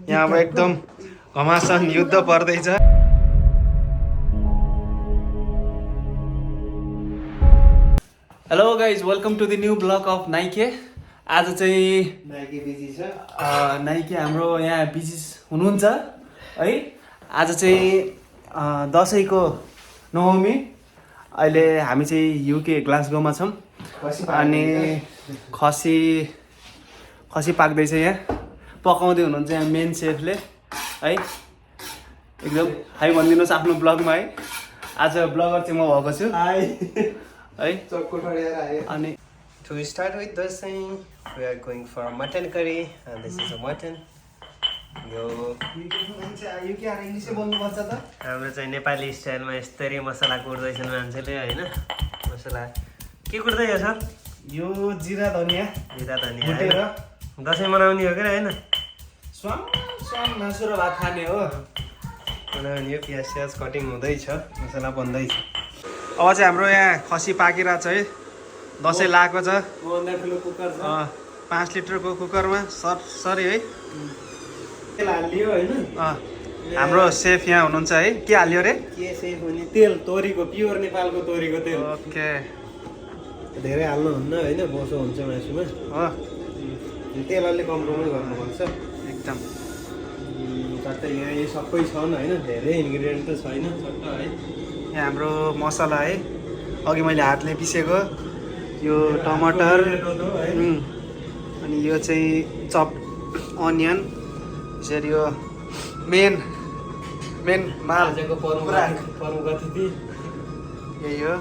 यहाँ अब एकदम घमासान युद्ध पर्दैछ। Hello guys, welcome to the new blog of Nike. आज चाहिँ नाइके बिजी छ। नाइके हाम्रो यहाँ बिजी हुनुहुन्छ है। आज चाहिँ दसैँको नवमी। अहिले हामी चाहिँ युके ग्लासगोमा छौँ अनि खसी पाक्दैछ। यहाँ पकाउँदै हुनुहुन्छ यहाँ मेन सेफले है। एकदम हाई भनिदिनुहोस् आफ्नो ब्लगमा है। आज ब्लगर चाहिँ म भएको छु है। अनि To start with Dashain, we are going for a mutton curry, and this is a mutton. यो हाम्रो चाहिँ नेपाली स्टाइलमा यस्तरी मसला कुट्दैछन् मान्छेले होइन। मसला के कुट्दै हो सर? यो जिरा धनियाँ कुटेर दसैँ मनाउने हो कि होइन? स्वाम मासु र भात खाने हो। मनाउने हो। प्याज कटिङ हुँदैछ, मसला बन्दैछ। अब चाहिँ हाम्रो यहाँ खसी पाकिरहेको छ है। दसैँ लागेको छ। 5 लिटरको कुकरमा सरी है। तेल हालियो होइन। हाम्रो सेफ यहाँ हुनुहुन्छ है। के हाल्यो अरे? के सेफ हुने? तेल, तोरीको, प्योर नेपालको तोरीको तेल। ओके, धेरै हाल्नुहुन्न होइन, बोसो हुन्छ मासुमा। तेल अलि कम्प्रोमाइज गर्नुपर्छ एकदम। सट्टै यहाँ यो सबै छन् होइन, धेरै इन्ग्रिडियन्ट त छैन सट्ट है। यहाँ हाम्रो मसला है, अघि मैले हातले पिसेको यो टमाटर अनि यो चाहिँ चप अनियन। यसरी यो मेन माल प्रमुख अतिथि यही हो।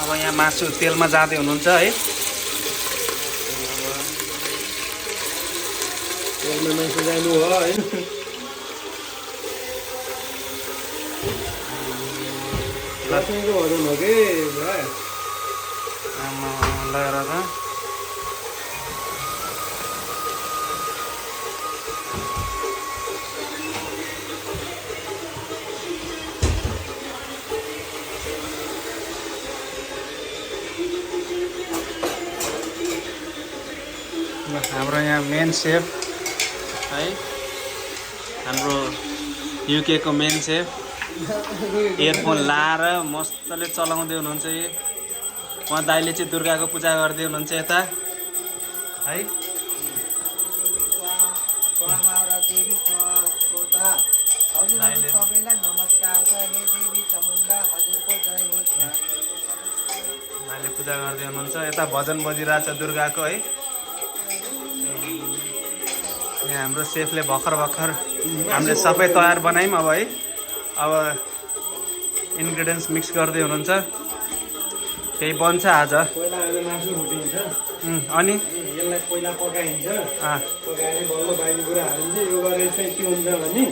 अब यहाँ मासु तेलमा जाँदै हुनुहुन्छ है। तेलमा मासु जानु हो होइन। दसैँको भनौँ हो कि लगाएर त हाम्रो यहाँ मेन सेफ है, हाम्रो युके को मेन सेफ इयरफोन लाएर मस्तले चलाउँदै हुनुहुन्छ। उहाँ दाइले चाहिँ दुर्गाको पूजा गर्दै हुनुहुन्छ यता है। दाइले पूजा गर्दै हुनुहुन्छ। यता भजन बजिरहेछ दुर्गाको है। यहाँ हाम्रो सेफले भर्खर हामीले सबै तयार बनायौँ अब है। अब इन्ग्रिडियन्ट्स मिक्स गर्दै हुनुहुन्छ। केही बन्छ आज। पहिला मासु भुटिन्छ अनि यसलाई पहिला पकाइन्छ। पकाएर बल्ल बाहिर कुरा हालिन्छ। यो गरेर चाहिँ के हुन्छ भने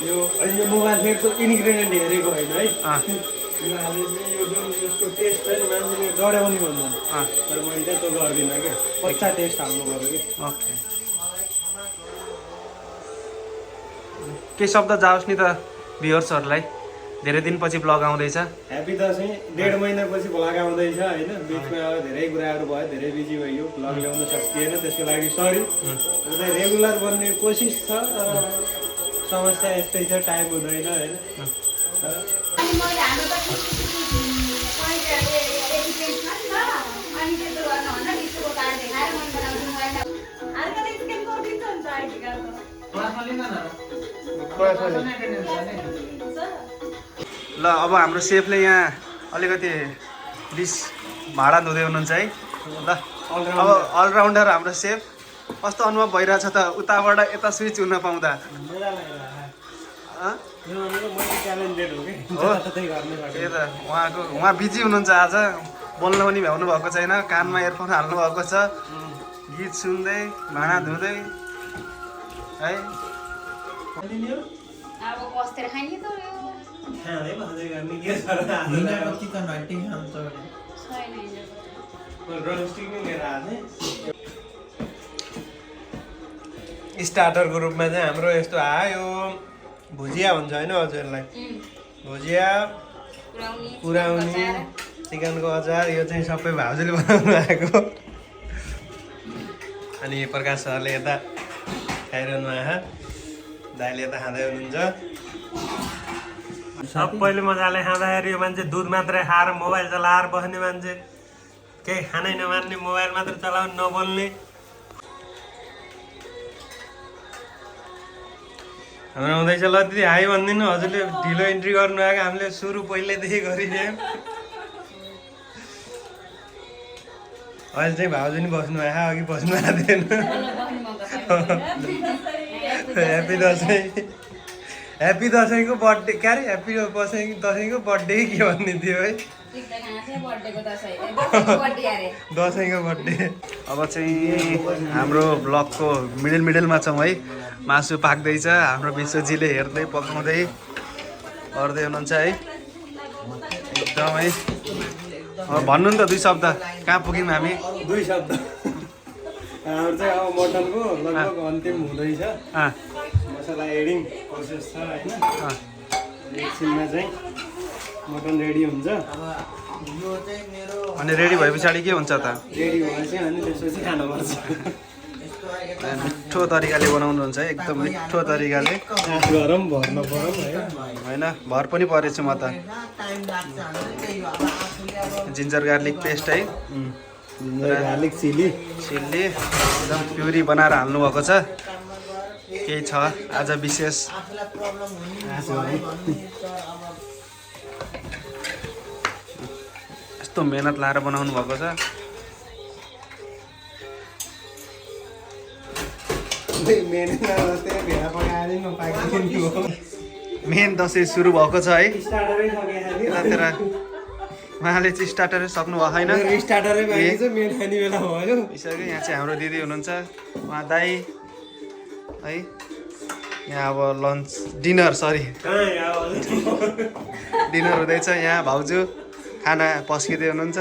यो अहिले यो मोबाइल फेरको इन्ग्रिडियन्ट हेरेको होइन है। यो हालेर चाहिँ यो जुन यसको टेस्ट छ नि मान्छेले डराउने भन्दैन। तर मैले चाहिँ त्यो गर्दिनँ क्या, कच्चा टेस्ट हाल्नु पऱ्यो कि। ओके, केही शब्द जाओस् नि त भ्युअर्सहरूलाई। धेरै दिनपछि ब्लग आउँदैछ। ह्याप्पी दसैँ। 1.5 महिनापछि ब्लग आउँदैछ होइन। बिचमा अब धेरै कुराहरू भयो, धेरै बिजी भयो, ब्लग ल्याउन सकिएन, त्यसको लागि सरी। रेगुलर बन्ने कोसिस छ तर समस्या यस्तै छ, टाइम हुँदैन होइन। ल अब हाम्रो सेफले यहाँ अलिकति डिस भाडा धुँदै हुनुहुन्छ है। ल अब अलराउन्डर हाम्रो सेफ। कस्तो अनुभव भइरहेछ त उताबाट यता स्विच हुन पाउँदा? त्यही त, उहाँ बिजी हुनुहुन्छ आज। बोल्न पनि भ्याउनु भएको छैन। कानमा इयरफोन हाल्नु भएको छ, गीत सुन्दै भाँडा धुँदै है। स्टार्टरको रूपमा चाहिँ हाम्रो यस्तो आयो भुजिया भन्छ होइन हजुरलाई। भुजिया, कुराउनी, चिकनको अचार यो चाहिँ सबै भाउजूले बनाउनु भएको अनि प्रकाश सरले यता खाइरहनु आयो दाइले यता खाँदै हुनुहुन्छ सबैले मजाले खाँदाखेरि यो मान्छे दुध मात्रै खाएर मोबाइल चलाएर बस्ने मान्छे केही खानै नमान्ने मोबाइल मात्र चलाउनु नबोल्ने हाम्रो आउँदैछ ल दिदी हाई भनिदिनु हजुरले ढिलो इन्ट्री गर्नु आएको हामीले सुरु पहिल्यैदेखि गरिदियौँ अहिले चाहिँ भाउजू नि बस्नु आयो अघि बस्नु आएको थिएन ह्याप्पी दसैँ ह्याप्पी दसैँको बर्थडे क्या अरे ह्याप्पी दसैँको बर्थडे के भन्ने थियो है दसैँको बर्थडे अब चाहिँ हाम्रो ब्लगको मिडलमा छौँ है मासु पाक्दैछ हाम्रो विश्वजीले हेर्दै पकाउँदै गर्दै हुनुहुन्छ है एकदमै भन्नु नि त 2 शब्द कहाँ पुग्यौँ हामी 2 शब्द हाम्रो चाहिँ अब मटनको लगभग अन्तिम हुँदैछ मसला एडिङ प्रोसेस छ होइन एकछिनमा चाहिँ मटन रेडी हुन्छ अनि रेडी भए पछाडि के हुन्छ त रेडी भएपछि अनि त्यसपछि खानुपर्छ मिठो तरिकाले बनाउनुहुन्छ है एकदम मिठो तरिकाले गरम भर्न पर्यो होइन भर पनि परेछु म त जिन्जर गार्लिक पेस्ट है गार्लिक चिल्ली एकदम प्युरी बनाएर हाल्नुभएको छ केही छ आज विशेष यस्तो मेहनत लाएर बनाउनु भएको छ मेन दसैँ सुरु भएको छ है यतातिर उहाँले चाहिँ स्टार्टरै सक्नु भएको छैन यसरी यहाँ चाहिँ हाम्रो दिदी हुनुहुन्छ उहाँ दाई है यहाँ अब लन्च डिनर हुँदैछ यहाँ भाउजू खाना पस्किँदै हुनुहुन्छ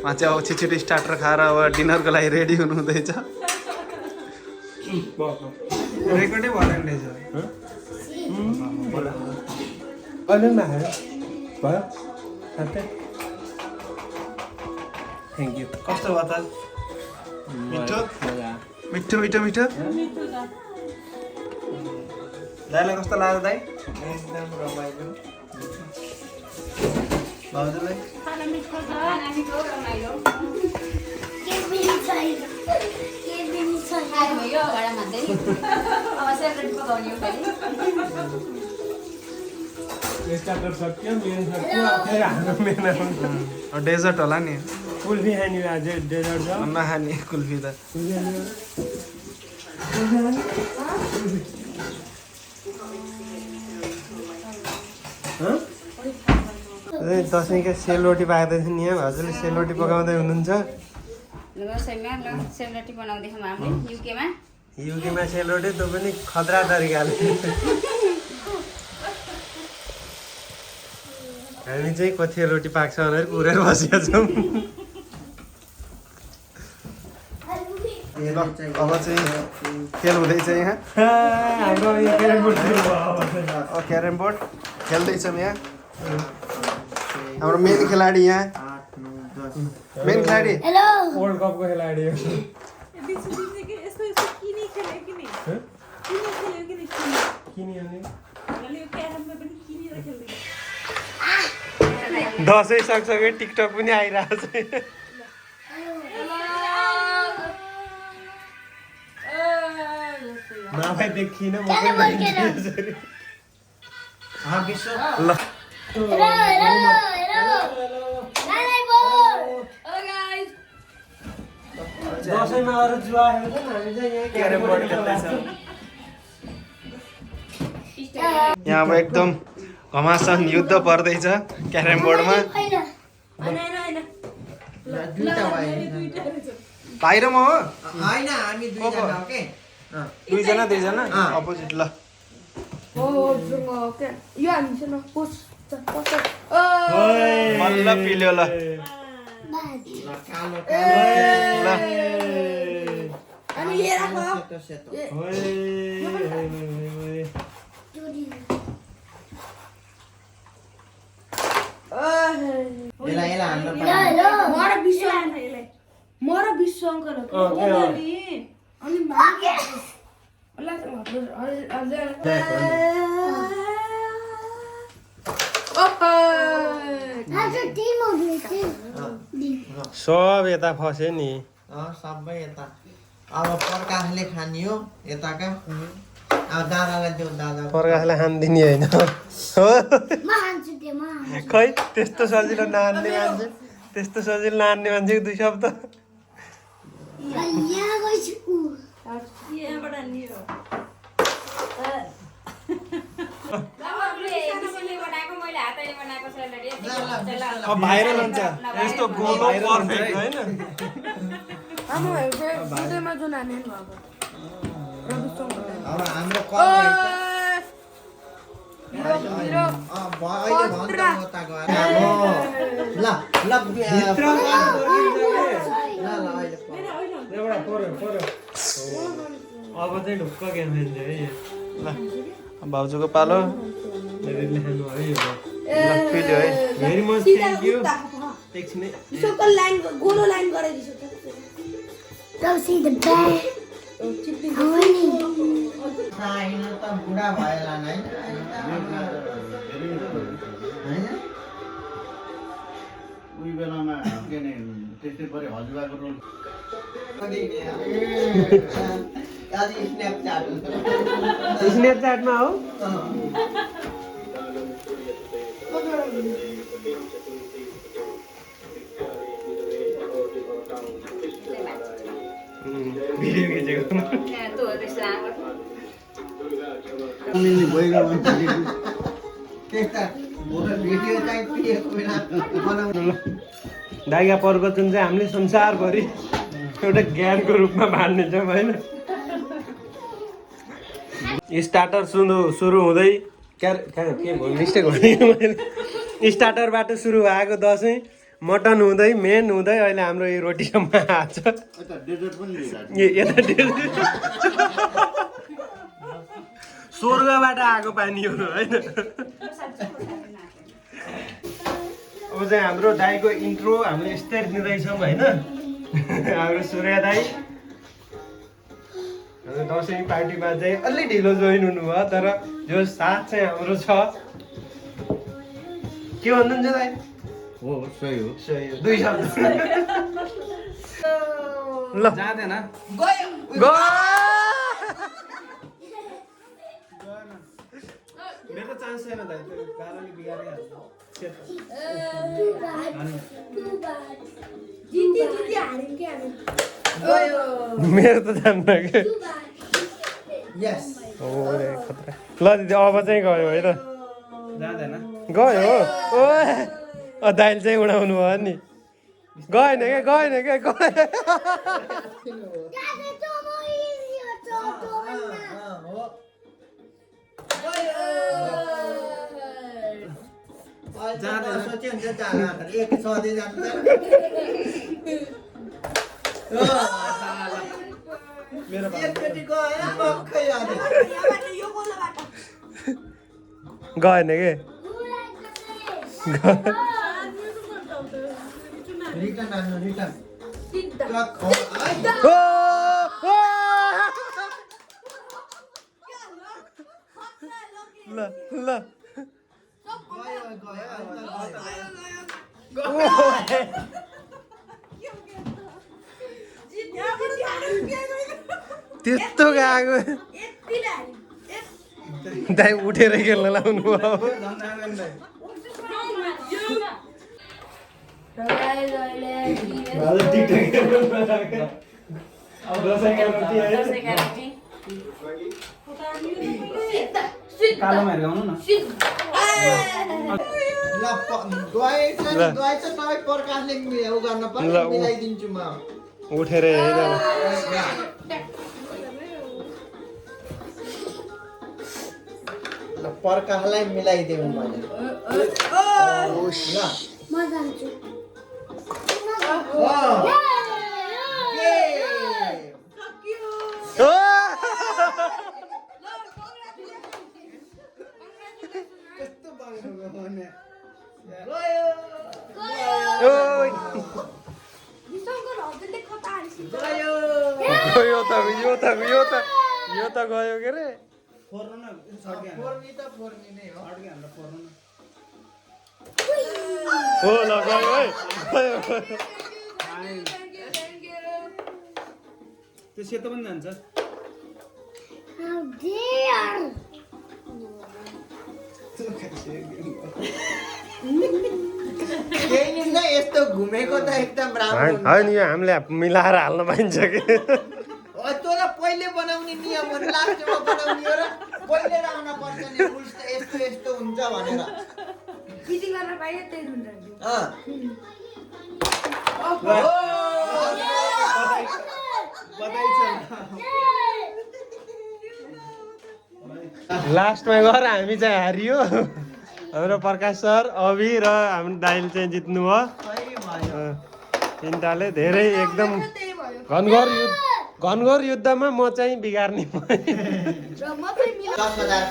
उहाँ चाहिँ अब छिटो स्टार्टर खाएर अब डिनरको लागि रेडी हुनुहुँदैछ रेकर्डै भएन थ्याङ्क यू कस्तो भयो त मिठो दाइलाई कस्तो लाग्यो दाइ एकदम रमाइलो भाउजूलाई डेजर्ट होला नि कुल्फी खाने आज डेजर्ट छ नखाने कुल्फी त दसैँका सेलरोटी पाक्दैछ नि यहाँ हजुरले सेलरोटी पकाउँदै हुनुहुन्छ युकेमा सेलरोटी त्यो पनि खतरा तरिकाले हामी चाहिँ कति रोटी पाक्छ भनेर कुरेर बसेका छौँ अब चाहिँ खेल हुँदैछ यहाँ हाम्रो यो क्यारम बोर्ड खेल्दैछौँ यहाँ हाम्रो मेन खेलाडी यहाँ मेन खेलाडी वर्ल्ड कपको खेलाडी हो दसैँ सँगसँगै टिकटक पनि आइरहेको छ माफै देखिन म ल दसैँमा अरू जुवा खेल्छ हामी चाहिँ यहाँ क्यारम बोर्ड खेल्दैछौँ यहाँ अब एकदम घमासान युद्ध पर्दैछ क्यारम बोर्डमा बाहिर म हो हैन हामी दुईजना हो के दुईजना अपोजिट ल मल्ल पिल्यो ल यसलाई हान्न मोर विश्व अङ्कल हो अनि सब यता फस्यो नि सबै यता अब प्रकाशले खानियो यताका अब दादालाई देऊ दादा प्रकाशलाई खानिदिने होइन हो खै त्यस्तो सजिलो नान्ने मान्छे त्यस्तो सजिलो नान्ने मान्छेको 2 शब्द अब भाइरल हुन्छ यस्तो गोलो पर्फेक्ट हैन अब हाम्रो कल अब चाहिँ ढुक्क गेम खेल्ने है ल भाउजूको पालो धेरै लेख्नु है यो पिल्यो है भेरी मच थ्याङ्क यू एकछिन गोलो लाइन गराइदिन्छु बुढा भएला नै उही बेलामा के नै त्यस्तै पऱ्यो हजुरबाको रोल स्न्यापच्याटमा हो भिडियो खिचेको दाइगा प्रवचन चाहिँ हामीले संसारभरि एउटा ज्ञानको रूपमा मान्नेछौँ होइन स्टार्टर सुरु हुँदै के मिस्टेक भनेको मैले स्टार्टरबाट सुरु भएको दसैँ मटन हुँदै मेन हुँदै अहिले हाम्रो यो रोटीसम्म आएको छ यता डेजर्ट स्वर्गबाट आएको पानीहरू होइन अब चाहिँ हाम्रो दाईको इन्ट्रो हामीले यस्तै दिँदैछौँ होइन हाम्रो सूर्य दाई हाम्रो दसैँ पार्टीमा चाहिँ अलि ढिलो जोइन हुनुभयो तर जो साथ चाहिँ हाम्रो छ के भन्नुहुन्छ दाई हो सही हो 2 शब्द ल जाँदैन मेरो चान्स छैन दाइ त्यो गाह्रोले बिगारिहाल्छ मेरो त जान्न के हो रे खतरा ल दिदी अब चाहिँ गयो है त जाँदैन गयो हो दाइल चाहिँ उडाउनु भयो नि गएन क्या मेरो गएन के ल त्यस्तो गएको दाइ उठेर खेल्न लाउनु भयो कालोमा हेरेर आउनु न प्रकाशले उ गर्न पर्छ मिलाइदिन्छु म उठेर हेरेर प्रकाशलाई मिलाइदेऊ मैले म जान्छु यो त गयो के रे फोर्नी त फोर्नी नै हो हो ल गयो है त्यो सेतो पनि जान्छ केही नि न यस्तो घुमेको त एकदम राम्रो होइन यो हामीले मिलाएर हाल्न पाइन्छ कि तँ त पहिले बनाउने नियम हो लास्टमा बनाउने हो र पहिले राख्न पर्छ नि रुल्स त यस्तो यस्तो हुन्छ भनेर यति गर्न पाइयो त्यही हुन्छ लास्टमा गएर हामी चाहिँ हारियो हाम्रो प्रकाश सर अभि र हाम्रो दाइल चाहिँ जित्नु भयो तिनटाले धेरै एकदम घनघोर युद्धमा म चाहिँ बिगार्ने 10,000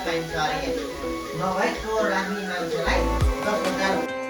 पाइन्छ अरे नभए चोर राख्ने मान्छेलाई 10,000